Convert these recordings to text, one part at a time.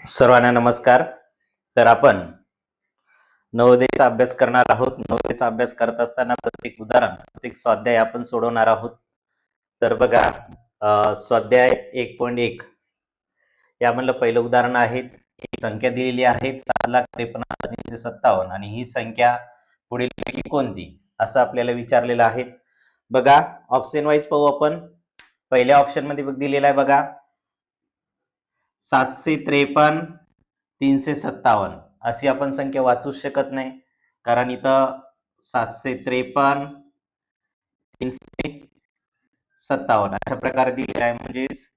सर्वांना नमस्कार. तर आपण नवोदयचा अभ्यास करणार आहोत. नवोदयचा अभ्यास करत असताना प्रत्येक उदाहरण, प्रत्येक स्वाध्याय आपण सोडवणार आहोत. तर बघा, स्वाध्याय 1.1 यामधलं पहिलं उदाहरण आहे. एक संख्या दिलेली आहे 7,53,357 आणि ही संख्या पुढीलपैकी कोणती, असं आपल्याला विचारलेलं आहे. बघा, ऑप्शन वाईज पाहू आपण. पहिल्या ऑप्शन मध्ये दिलेला आहे बघा 753,357 अशी आपण संख्या वाचूच शकत नाही, कारण इथं 753,357 अशा प्रकारे दिलेला आहे, म्हणजेच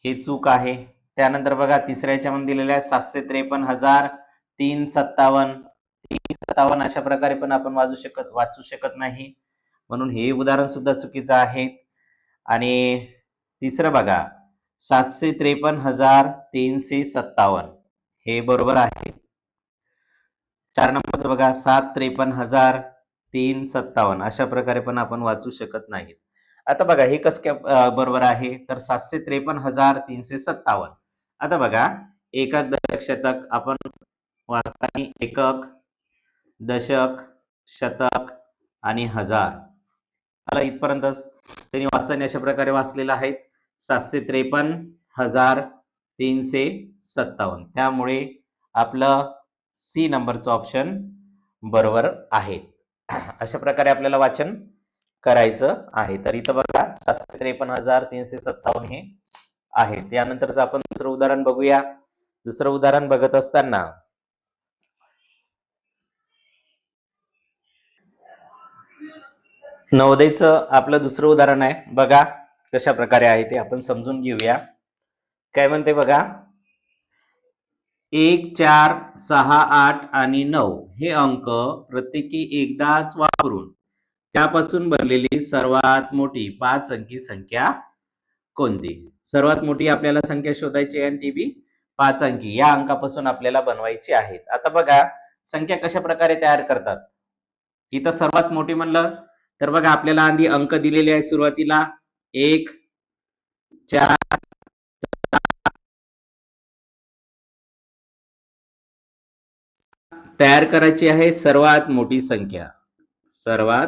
हे चूक आहे. त्यानंतर बघा तिसऱ्या याच्यामध्ये दिलेलं आहे 753,357 अशा प्रकारे पण आपण वाचू शकत नाही, म्हणून हे उदाहरण सुद्धा चुकीचं आहे. आणि तिसरं बघा 753,357 हे बरोबर आहे. 4 नंबरचं बघा 753,357 अशा प्रकारे पण आपण वाचू शकत नाही. आता बघा हे कसं काय बरोबर आहे, तर 753,357. आता बघा एकक, दशक, शतक आपण वाचताना एकक, दशक, शतक आणि हजार आला इथपर्यंतच त्यांनी वाचताना अशा प्रकारे वाचलेला आहे 753,357. त्यामुळे आपलं सी नंबरचं ऑप्शन बरोबर आहे. अशा प्रकारे आपल्याला वाचन करायचं आहे. तर इथं बघा 753,357 हे आहे. त्यानंतरच आपण दुसरं उदाहरण बघूया. दुसरं उदाहरण बघत असताना नवोदयचं आपलं दुसरं उदाहरण आहे. बघा कशा प्रकारे आहे ते आपण समजून घेऊया. काय म्हणते बघा, 1, 4, 6, 8 आणि 9 हे अंक प्रत्येकी एकदाच वापरून त्यापासून बनलेली सर्वात मोठी 5 अंकी संख्या कोणती? सर्वात मोठी आपल्याला संख्या शोधायची आहे आणि ती बी 5 अंकी या अंकापासून आपल्याला बनवायची आहे. आता बघा संख्या कशा प्रकारे तयार करतात. इथं सर्वात मोठी म्हणलं तर बघा आपल्याला आधी अंक दिलेले आहे सुरुवातीला 1, 4, तयार करायची आहे सर्वात मोठी संख्या. सर्वात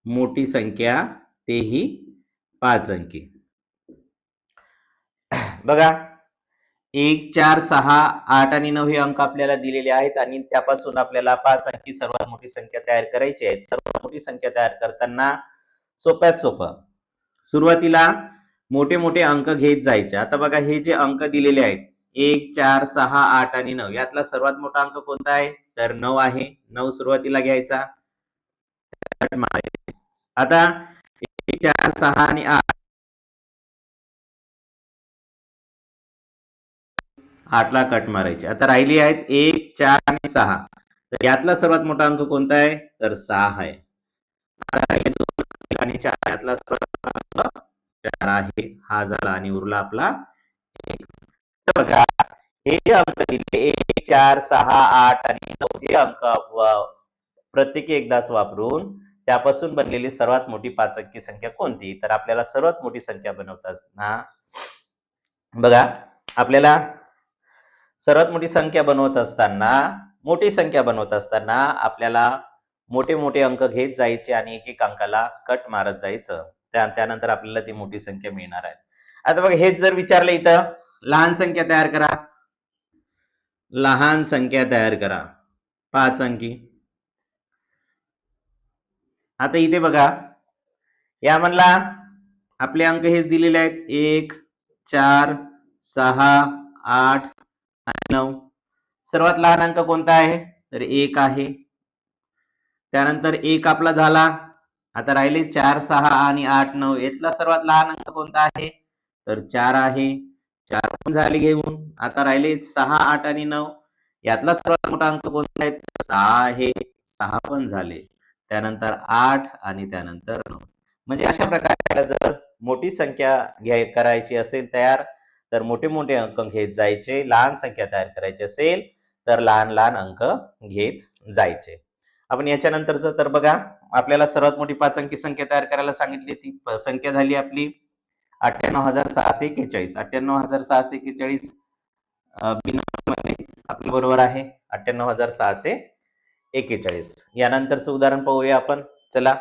मोठी संख्या तेही 5 अंकी. बघा 1, 4, 6, 8 आणि 9 हे अंक आपल्याला दिलेले आहेत आणि त्यापासून आपल्याला 5 अंकी सर्वात मोठी संख्या तयार करायची आहे. सर्वात मोठी संख्या तयार करताना सोप्यात सोपं सुरुवातीला मोठे मोठे अंक घेत जायचे. आता बघा हे जे अंक दिलेले आहेत 1, 4, 6, 8 आणि 9 यातला सर्वात मोठा अंक कोणता आहे, तर 9 आहे. 9 सुरुवातीला घ्यायचा. आता 1, 4, 6 आणि 8 ला कट मारायचे. आता राहिली आहेत 1, 4 आणि 6. तर यातला सर्वात मोठा अंक कोणता आहे, तर 6 आहे. आणि 4 यातला सर्वात मोठा अंक 4 आहे. हा झाला आणि उरला आपला 1. तर बघा हे अंक दिले 1, 4, 6, 8 आणि 9 हे अंक प्रत्येकी एकदाच वापरून त्यापासून बनलेली सर्वात मोठी 5 अंकी संख्या कोणती, तर आपल्याला सर्वात मोठी संख्या बनवता असताना बघा आपल्याला सर्वात मोठी संख्या बनवत असताना आपल्याला मोठे मोठे अंक घेत जायचे आणि एक एक अंकाला कट मारत जायचं. त्यानंतर आपल्याला ती मोठी संख्या मिळणार आहे. आता बघा हेच जर विचारलं इथं लहान संख्या तयार करा, लहान संख्या तयार करा 5 अंकी. आता इथे बघा यामधला आपले अंक हेच दिलेले आहेत 1, 4, 6, 8 आणि 9. सर्वात लहान अंक कोणता आहे, तर 1 आहे. त्यानंतर 1 आपला झाला. आता राहिले 4, 6 आणि 8, 9 यातला सर्वात लहान अंक कोणता आहे, तर 4 आहे. 4 पण झाले घेऊन. आता राहिले 6, 8 आणि 9 यातला सर्वात मोठा अंक कोणता आहे, 6 आहे. 6 पण झाले. त्यानंतर 8 आणि त्यानंतर 9. म्हणजे अशा प्रकारे जर मोठी संख्या करायची असेल तयार तर मोठे मोठे अंक घेत जायचे. लहान संख्या तयार करायची असेल तर लहान लहान अंक घेत जायचे. आपण याच्यानंतरच तर बघा आपल्याला सर्वात मोठी 5 अंकी संख्या तयार करायला सांगितली. ती संख्या झाली आपली 98,641. 98,641 बी मध्ये आपलं बरोबर आहे 98,641. यानंतरचं उदाहरण पाहूया आपण. चला,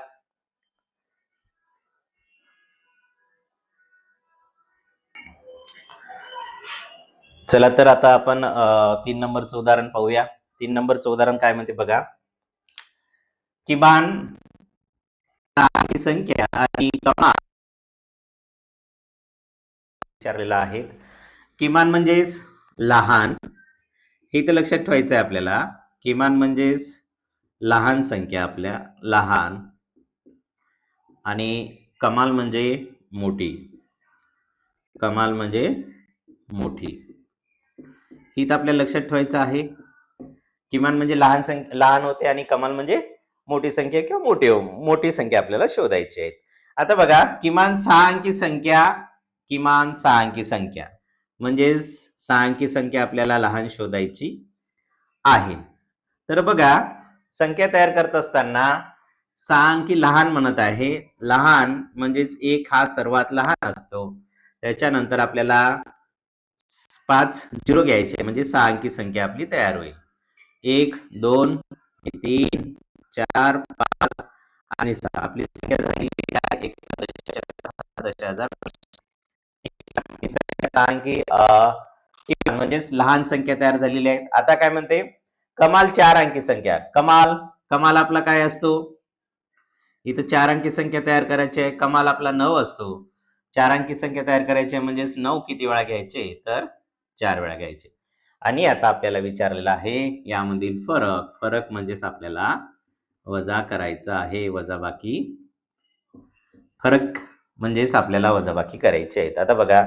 चला तर आता आपण 3 नंबरचं उदाहरण पाहूया. 3 नंबरचं उदाहरण काय म्हणते बघा. किमान संख्या आणि कमाल विचारलेला आहे. किमान म्हणजेच लहान, हे तर लक्षात ठेवायचं आहे आपल्याला. किमान म्हणजेच लहान संख्या, आपल्या लहान, आणि कमाल म्हणजे मोठी. कमाल म्हणजे मोठी, ही तर आपल्याला लक्षात ठेवायचं आहे. किमान म्हणजे लहान होते आणि कमाल म्हणजे मोठी संख्या किंवा मोठी संख्या आपल्याला शोधायची आहे. आता बघा, किमान 6 अंकी संख्या, किमान 6 अंकी संख्या म्हणजे 6 अंकी संख्या आपल्याला लहान शोधायची आहे. तर बघा, संख्या तयार करत असताना 6 अंकी लहान म्हणत आहे. लहान म्हणजेच 1 हा सर्वात लहान असतो. त्याच्यानंतर आपल्याला 5 झिरो घ्यायचे म्हणजे 6 अंकी संख्या आपली तयार होईल. 1, 2, 3, 4, 5 आणि 6. आपली संख्या झाली 1,10,000. म्हणजेच लहान संख्या तयार झालेली आहे. आता काय म्हणते, कमाल 4 अंकी संख्या. कमाल आपला काय असतो, इथं 4 अंकी संख्या तयार करायची आहे. कमाल आपला 9 असतो. 4 अंकी संख्या तयार करायची आहे म्हणजेच 9 किती वेळा घ्यायचे, तर 4 वेळा घ्यायचे. आणि आता आपल्याला विचारलेला आहे यामधील फरक म्हणजेच आपल्याला वजा करायचं आहे. वजाबाकी, फरक म्हणजेच आपल्याला वजाबाकी करायची आहे. आता बघा,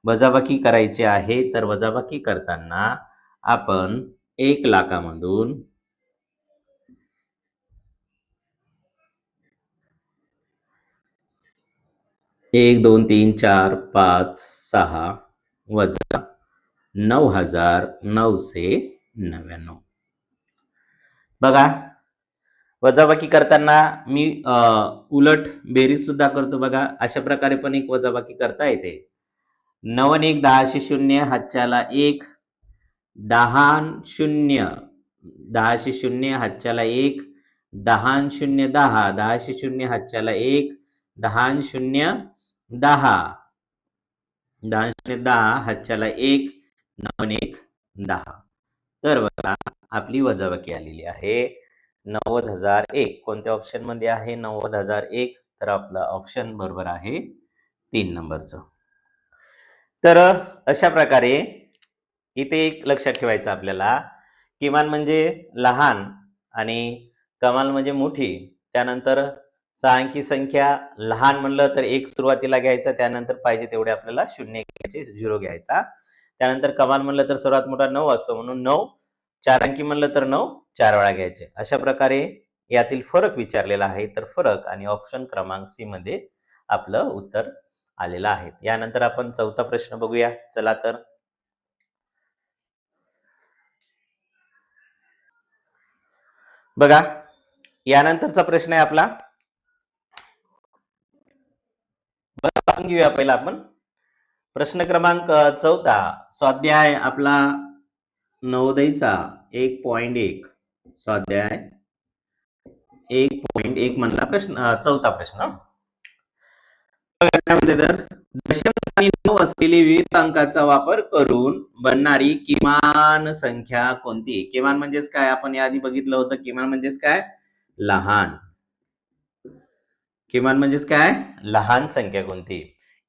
वजाबाकी करायची आहे तर वजाबाकी करताना आपण 1 लाखामधून 1, 2, 3, 4, 5, 6 वजा 9,999. बघा, वजाबाकी करताना मी उलट बेरीज सुद्धा करतो. बघा, अशा प्रकारे पण एक वजाबाकी करता येते. 9 आणि 1 10शी 0, हातच्याला 1, 10 0, 10शी 0, हातच्याला 1, 10 0 10, 10शी 0, हातच्याला 1, 10 0 10, 10 0 10, हातच्याला 1, 9 1 10. तर बघा, आपली वजाबाकी आलेली आहे 90,001. कोणत्या ऑप्शन मध्ये आहे 90,001? तर आपला ऑप्शन बरोबर आहे 3 नंबरचं. तर अशा प्रकारे इथे एक लक्षात ठेवायचं आपल्याला, किमान म्हणजे लहान आणि कमाल म्हणजे मोठी. त्यानंतर 6 अंकी संख्या लहान म्हणलं तर 1 सुरुवातीला घ्यायचा, त्यानंतर पाहिजे तेवढे आपल्याला 0 घ्यायचे, 0 घ्यायचा. त्यानंतर कमाल म्हणलं तर सर्वात मोठा 9 असतो, म्हणून 9 4 अंकी म्हणलं तर 9 4 वेळा घ्यायचे. अशा प्रकारे यातील फरक विचारलेला आहे. तर फरक आणि ऑप्शन क्रमांक सी मध्ये आपलं उत्तर आलेलं आहे. यानंतर आपण चौथा प्रश्न बघूया. चला तर, बघा, यानंतरचा प्रश्न आहे आपला. बघा, घेऊया पहिला आपण प्रश्न क्रमांक 14. स्वाध्याय आपला नवोदयचा 1.1. स्वाध्याय 1.1 मधला प्रश्न, चौथा प्रश्न. तर दशमस्थानी 9 असलेली विविध अंकाचा वापर करून बनणारी किमान संख्या कोणती? किमान म्हणजेच काय, आपण याआधी बघितलं होतं. किमान म्हणजेच काय, लहान. किमान म्हणजेच काय, लहान संख्या कोणती?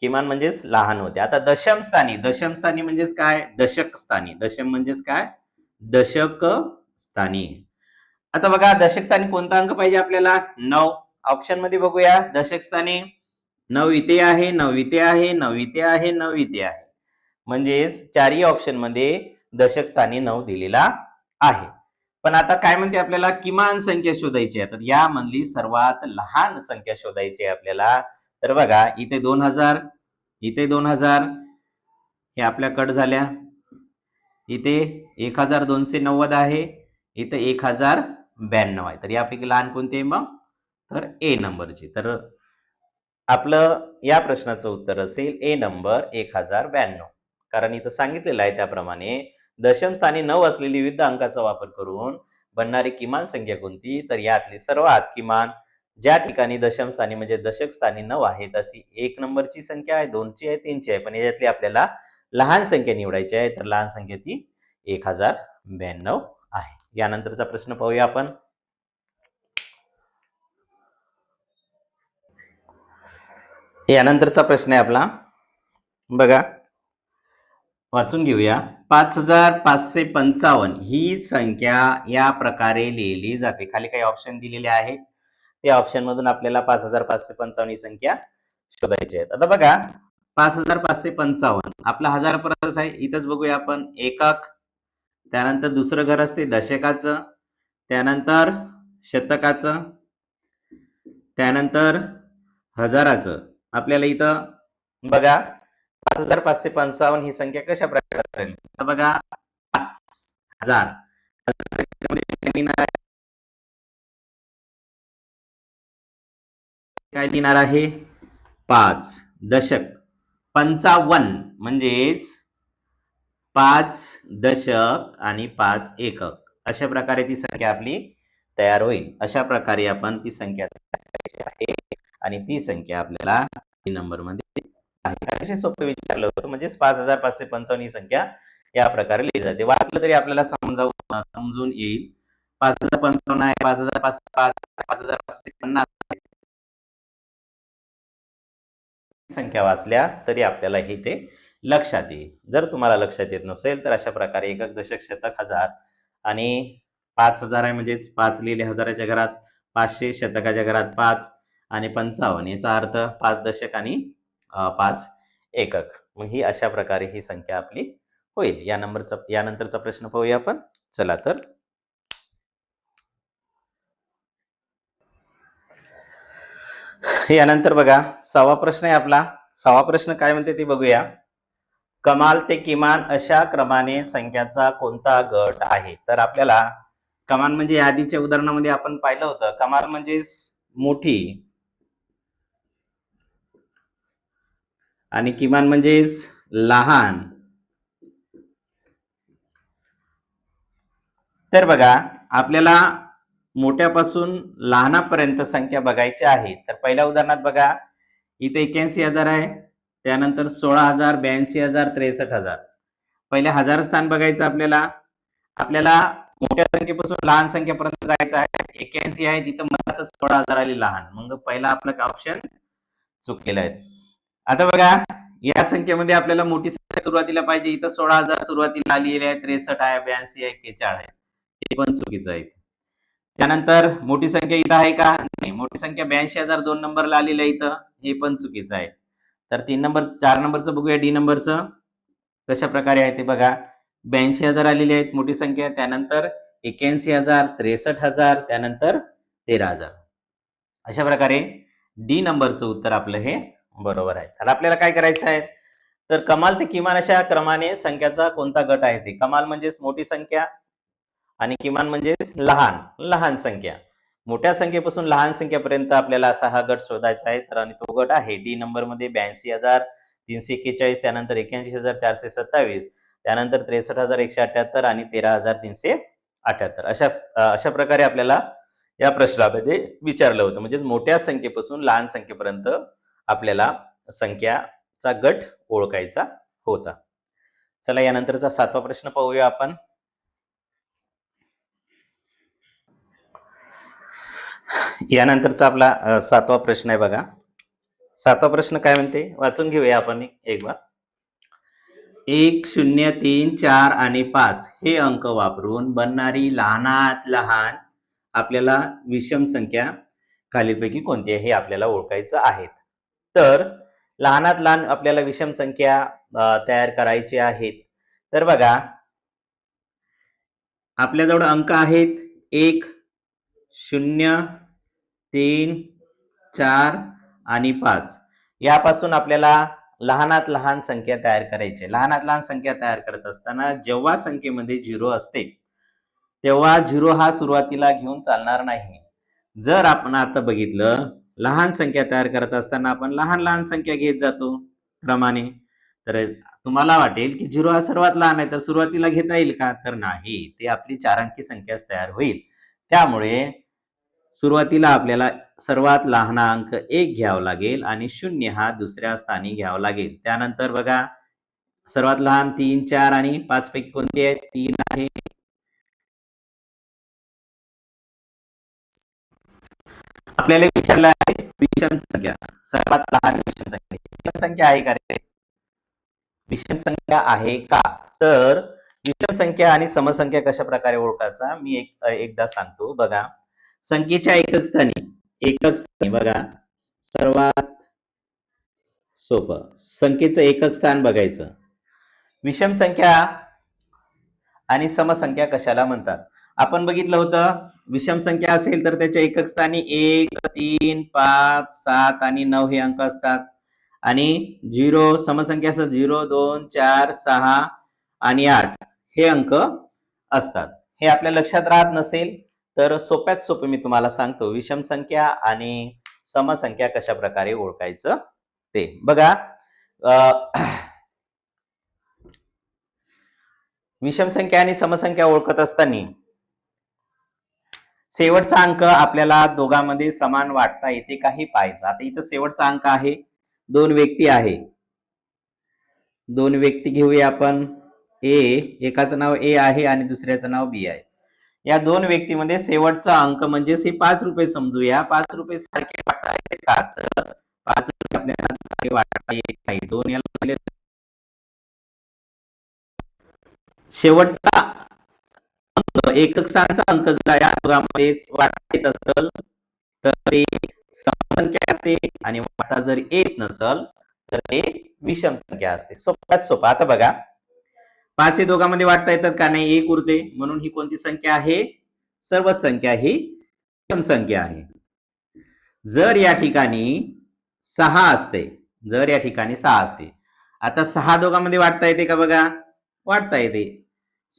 किमान म्हणजेच लहान होते. आता दशमस्थानी म्हणजेच काय, दशक स्थानी. दशम म्हणजेच काय, दशक स्थानी. आता बघा, दशक स्थानी कोणता अंक पाहिजे आपल्याला, 9. ऑप्शन मध्ये बघूया. दशक स्थानी 9 इथे आहे, 9 इथे आहे, 9 इथे आहे, 9 इथे आहे. म्हणजेच चारही ऑप्शन मध्ये दशक स्थानी 9 दिलेला आहे. पण आता काय म्हणते आपल्याला, किमान संख्या शोधायची आहे. तर यामधली सर्वात लहान संख्या शोधायची आहे आपल्याला. तर बघा, इथे 2000, इथे 2000, हे आपल्या कट झाल्या. इथे 1290 आहे, इथे 1092 आहे. तर यापैकी लहान कोणते मग, तर ए नंबरची. तर आपलं या प्रश्नाचं उत्तर असेल ए नंबर 1092. कारण इथं सांगितलेलं आहे त्याप्रमाणे दशम स्थानी 9 असलेली विविध अंकाचा वापर करून बनणारी किमान संख्या कोणती? तर यातली सर्वात किमान ज्या ठिकाणी दशम स्थानी म्हणजे दशक स्थानी 9 आहे तशी 1 नंबरची संख्या आहे, 2 ची आहे, 3 ची आहे. पण याच्यातली आपल्याला लहान संख्या निवडायची आहे. तर लहान संख्या ती 1092 आहे. यानंतरचा प्रश्न पाहूया आपण. यानंतरचा प्रश्न आहे आपला, बघा वाचून घेऊया. 5555 ही संख्या या प्रकारे लिहिली जाते. खाली काही ऑप्शन दिलेले आहेत. त्या ऑप्शन मधून आपल्याला 5555 ही संख्या शोधायची आहे. आता बघा 5555 आपला हजार परत आहे. इथंच बघूया आपण एकक, त्यानंतर दुसरं घर असते दशकाचं, त्यानंतर शतकाचं, त्यानंतर हजाराचं. आपल्याला इथं बघा 5555 ही संख्या कशा प्रकारे राहील. बघा 5000 काय देणार आहे 5. दशक 55 म्हणजेच 5 दशक आणि 5 एकक. अशा प्रकारे ती संख्या आपली तयार होईल. अशा प्रकारे आपण ती संख्या आहे आणि ती संख्या आपल्याला नंबर मध्ये आहे. अतिशय सोपे विचारलं होतं. म्हणजेच 5555 ही संख्या या प्रकारे लिहिली जाते. वाचलं तरी आपल्याला समजून येईल. 5055 आहे, 5505, 5550 संख्या वाचल्या तरी आपल्याला हे ते लक्षात येईल. जर तुम्हाला लक्षात येत नसेल तर अशा प्रकारे एकक, दशक, शतक, हजार आणि 5000 आहे म्हणजेच 5 लिहिले हजाराच्या घरात, 500 शतकाच्या घरात 5 आणि 55 याचा अर्थ 5 दशक आणि 5 एकक. मग ही अशा प्रकारे ही संख्या आपली होईल. यानंतरचा प्रश्न पाहूया आपण. चला तर यानंतर बघा 6वा प्रश्न आहे आपला. 6वा प्रश्न काय म्हणते ते बघूया. कमाल ते किमान अशा क्रमाने संख्याचा कोणता गट आहे? तर आपल्याला कमाल म्हणजे आधीच्या उदाहरणामध्ये आपण पाहिलं होतं. कमाल म्हणजे मोठी आणि किमान म्हणजे लहान. तर बघा आपल्याला मोठ्यापासून लहानापर्यंत संख्या बघायची आहे. तर पहिल्या उदाहरणात बघा इथे 81,000 आहे, त्यानंतर 16,000, 82,000, 63,000. पहिले हजार स्थान बघायचं आपल्याला मोठ्या संख्येपासून लहान संख्येपर्यंत जायचं आहे. 81 आहे तिथं मधातच 16,000 आली लहान, मग पहिला आपला ऑप्शन चुकलेला आहे. आता बघा या संख्येमध्ये आपल्याला मोठी संख्या सुरुवातीला पाहिजे. इथं 16,000 सुरुवातीला आलेली आहे, 63 आहे, 82 आहे, 41 आहे. हे पण चुकीचं आहे. त्यानंतर मोठी संख्या इथं आहे का? नाही. मोठी संख्या 82,000 2 नंबरला आलेलं आहे इथं, हे पण चुकीचं आहे. तर 4 नंबरचं बघूया. डी नंबरचं कशा प्रकारे आहे ते बघा. 82,000 आलेली आहेत मोठी संख्या, त्यानंतर 81,000, 63,000, त्यानंतर 13,000. अशा प्रकारे डी नंबरचं उत्तर आपलं हे बरोबर आहे. तर आपल्याला काय करायचं आहे, तर कमाल ते किमान अशा क्रमाने संख्याचा कोणता गट आहे ते. कमाल म्हणजेच मोठी संख्या आणि किमान म्हणजे लहान संख्या. मोठ्या संख्येपासून लहान संख्येपर्यंत आपल्याला असा हा गट शोधायचा आहे. तर आणि तो गट आहे डी नंबर मध्ये 82,341, त्यानंतर 81,427, त्यानंतर 63,178 आणि 13,378. अशा प्रकारे आपल्याला या प्रश्नामध्ये विचारलं होतं. म्हणजे मोठ्या संख्येपासून लहान संख्येपर्यंत आपल्याला संख्याचा गट ओळखायचा होता. चला यानंतरचा 7वा प्रश्न पाहूया आपण. यानंतरचा आपला 7वा प्रश्न आहे बघा. 7वा प्रश्न काय म्हणते वाचून घेऊया आपण एक बार. 1, 0, 3, 4 आणि 5 हे अंक वापरून बनणारी लहानात लहान आपल्याला विषम संख्या खालीलपैकी कोणती आहे हे आपल्याला ओळखायचं आहे. तर लहानात लहान आपल्याला विषम संख्या तयार करायची आहेत. तर बघा आपल्याजवळ अंक आहेत 1, 0, 3, 4 आणि 5. यापासून आपल्याला लहानात लहान संख्या तयार करायची. लहानात लहान संख्या तयार करत असताना जेव्हा संख्येमध्ये 0 असते तेव्हा 0 हा सुरुवातीला घेऊन चालणार नाही. जर आपण आता बघितलं लहान संख्या तयार करत असताना आपण लहान लहान संख्या घेत जातो क्रमाने. तर तुम्हाला वाटेल की 0 हा सर्वात लहान आहे तर सुरुवातीला घेता येईल का? तर नाही, ते आपली 4 अंकी संख्याच तयार होईल. त्यामुळे सुरुवातीला आपल्याला सर्वात लहान अंक 1 घ्यावा लागेल आणि 0 हा दुसऱ्या स्थानी घ्यावा लागेल. त्यानंतर बघा सर्वात लहान 3, 4 आणि 5 पैकी कोणती आहे? 3 आहे. आपल्याला विचारलं आहे विषम संख्या, सर्वात लहान विषम संख्या. विषम संख्या आहे का रे? विषम संख्या आहे का? तर विषम संख्या आणि समसंख्या कशा प्रकारे ओळखायचा मी एकदा सांगतो. बघा संख्येच्या एकक स्थानी बघा सर्वात सोपं संख्येचं एकक स्थान बघायचं. विषम संख्या आणि समसंख्या कशाला म्हणतात? आपण बघितलं होतं विषम संख्या असेल तर त्याच्या एकक स्थानी 1, 3, 5, 7 आणि 9 हे अंक असतात आणि 0 समसंख्या असतात 0, 2, 4, 6 आणि 8 हे अंक असतात. हे आपल्या लक्षात राहत नसेल तर सोप्यात सोपे मी तुम्हाला सांगतो विषम संख्या आणि समसंख्या कशा प्रकारे ओळखायचं ते. बघा विषम संख्या आणि समसंख्या ओळखत असताना शेवटचा अंक आपल्याला दोघांमध्ये समान वाटता येते का हे पाहायचं. आता इथं शेवटचा अंक आहे, 2 व्यक्ती आहे. 2 व्यक्ती घेऊया आपण. ए, एकाचं नाव ए आहे आणि दुसऱ्याचं नाव बी आहे. या 2 व्यक्तीमध्ये शेवटचा अंक म्हणजे हे 5 रुपये समजूया. 5 रुपये सारखे वाटता येते का? तर 5 रुपये आपल्याला सारखे वाटता येत नाही. 2 याला शेवटचा एकक स्थानचा अंक जर या दोघांमध्ये वाटता येत असेल तर ते समसंख्या असते आणि वाटता जर येत नसेल तर ते विषम संख्या असते. सोप्यात सोपा. आता बघा 5 हे दोघांमध्ये वाटता येतात का? नाही, 1 उरते म्हणून ही कोणती संख्या आहे? सर्व संख्या ही विषम संख्या आहे. जर या ठिकाणी 6 असते, जर या ठिकाणी 6 असते, आता 6 दोघांमध्ये वाटता येते का? बघा वाटता येते.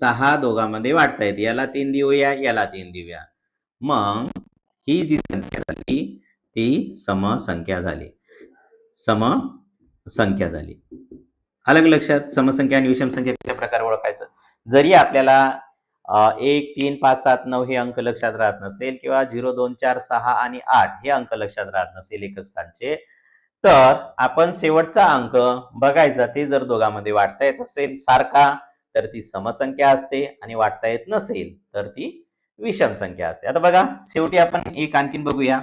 6 दोघांमध्ये वाटता येते. याला 3 देऊया, याला 3 देऊया. मग ही जी संख्या झाली ती समसंख्या झाली. समसंख्या झाली. अलग लक्षात समसंख्या आणि विषम संख्या कशा प्रकारे ओळखायचं. जरी आपल्याला 1, 3, 5, 7, 9 हे अंक लक्षात राहत नसेल किंवा 0, 2, 4, 6 आणि 8 हे अंक लक्षात राहत नसेल एकक स्थानचे, तर आपण शेवटचा अंक बघायचा. ते जर दोघांमध्ये वाटता येत असेल सारखा तर ती समसंख्या असते आणि वाटता येत नसेल तर ती विषम संख्या असते. आता बघा शेवटी आपण एक आणखीन बघूया.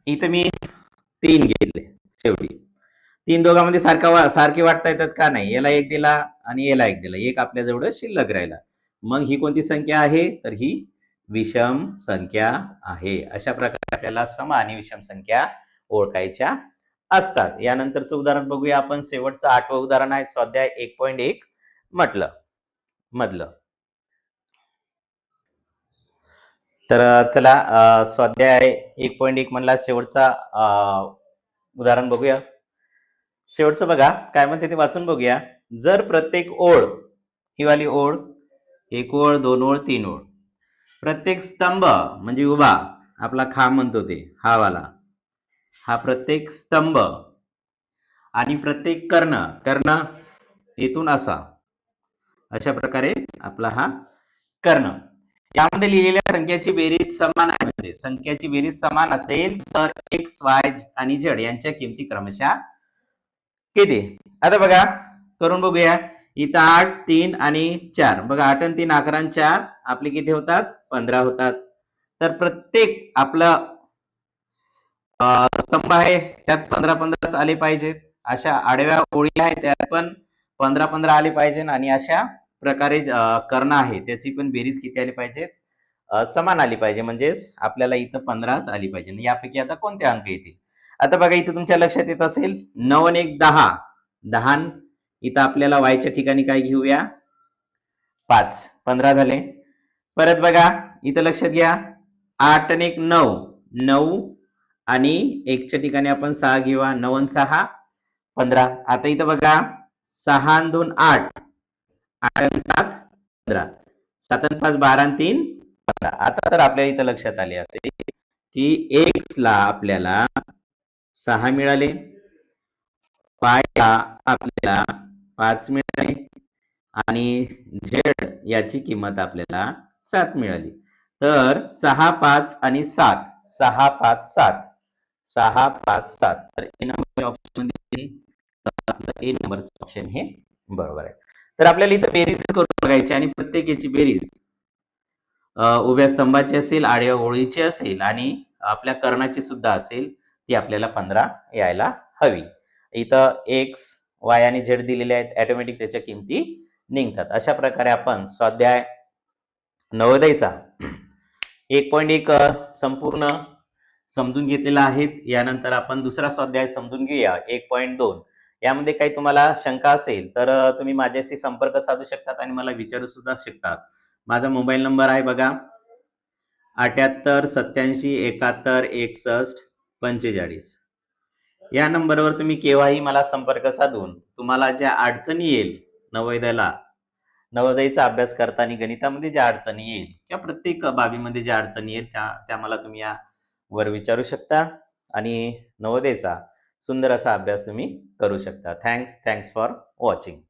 इथं मी 3 घेतले. शेवटी 3 दोघांमध्ये सारखे वाटता येतात का? नाही. याला 1 दिला आणि याला 1 दिला. 1 आपल्या जवळ शिल्लक राहिला. मग ही कोणती संख्या आहे? तर ही विषम संख्या आहे. अशा प्रकारे आपल्याला सम आणि विषम संख्या ओळखायच्या असतात. यानंतरचं उदाहरण बघूया आपण. शेवटचं 8वं उदाहरण आहे स्वाध्याय 1.1 मधलं. तर चला स्वाध्याय 1.1 मधला शेवटचा उदाहरण बघूया. शेवटचं बघा काय म्हणते ते वाचून बघूया. जर प्रत्येक ओळ, ही वाली ओळ, 1 ओळ, 2 ओळ, 3 ओळ, प्रत्येक स्तंभ म्हणजे उभा आपला खांब म्हणतो ते हा वाला, हा प्रत्येक स्तंभ आणि प्रत्येक कर्ण इथून अशा प्रकारे आपला हा कर्ण, यामध्ये लिहिलेल्या संख्याची बेरीज समान आहे. म्हणजे संख्याची बेरीज समान असेल तर एक्स, वाय आणि झेड यांच्या किमती क्रमशः किती? आता बघा करून बघूया. इथं 8, 3 आणि 4. बघा 8 आणि 3 11 आणि 4 आपले किती होतात? 15 होतात. तर प्रत्येक आपला स्तंभ आहे त्यात 15 आले पाहिजेत. अशा आडव्या ओळी आहेत त्यात पण 15 आले पाहिजे आणि अशा प्रकारे कर्ण आहे त्याची पण बेरीज किती आली पाहिजेत? समान आली पाहिजे. म्हणजेच आपल्याला इथं 15च आली पाहिजे. यापैकी आता कोणते अंक येतील? आता बघा इथं तुमच्या लक्षात येत असेल 9 आणि 1 10. 10 इथं आपल्याला वायच्या ठिकाणी काय घेऊया? 5. 15 झाले. परत बघा इथं लक्षात घ्या 8 आणि 1 9. 9 आणि 1च्या ठिकाणी आपण 6 घेऊया. 9 आणि 6 15. आता इथं बघा 6 आणि 2 8. 8 आणि 7 15. 7 आणि 5 12 आणि 3 15. आता तर आपल्या इथं लक्षात आले असेल की x ला आपल्याला 6 मिळाले, पायला आपल्याला 5 मिळाले आणि झेड याची किंमत आपल्याला 7 मिळाली. तर 6, 5 आणि 7, 6, 5, 7, 6, 5, 7. तर ए नंबर ऑप्शन मध्ये आपलं ए नंबरचं ऑप्शन हे बरोबर आहे. तर आपल्याला इथं बेरीज करून बघायची आणि प्रत्येक याची बेरीज उभ्या स्तंभाची असेल, आडव्या ओळीची असेल आणि आपल्या कर्णाची सुद्धा असेल, ती आपल्याला 15 यायला हवी. इथं एक्स, वाय आणि झेड दिलेले आहेत, ऑटोमॅटिक त्याच्या किमती निघतात. अशा प्रकारे आपण स्वाध्याय नवोदयचा 1.1 संपूर्ण समजून घेतलेला आहे. यानंतर आपण दुसरा स्वाध्याय समजून घेऊया 1.2. यामध्ये काही तुम्हाला शंका असेल तर तुम्ही माझ्याशी संपर्क साधू शकतात आणि मला विचारू सुद्धा शकतात. माझा मोबाईल नंबर आहे बघा 78 87 71 61 45. या नंबरवर तुम्ही केव्हाही मला संपर्क साधून तुम्हाला ज्या अडचणी येईल नवोदयचा अभ्यास करताना गणितामध्ये ज्या अडचणी येईल किंवा प्रत्येक बाबीमध्ये ज्या अडचणी येईल त्या मला तुम्ही यावर विचारू शकता आणि नवोदयचा सुंदर असा अभ्यास तुम्ही करू शकता. Thanks for watching.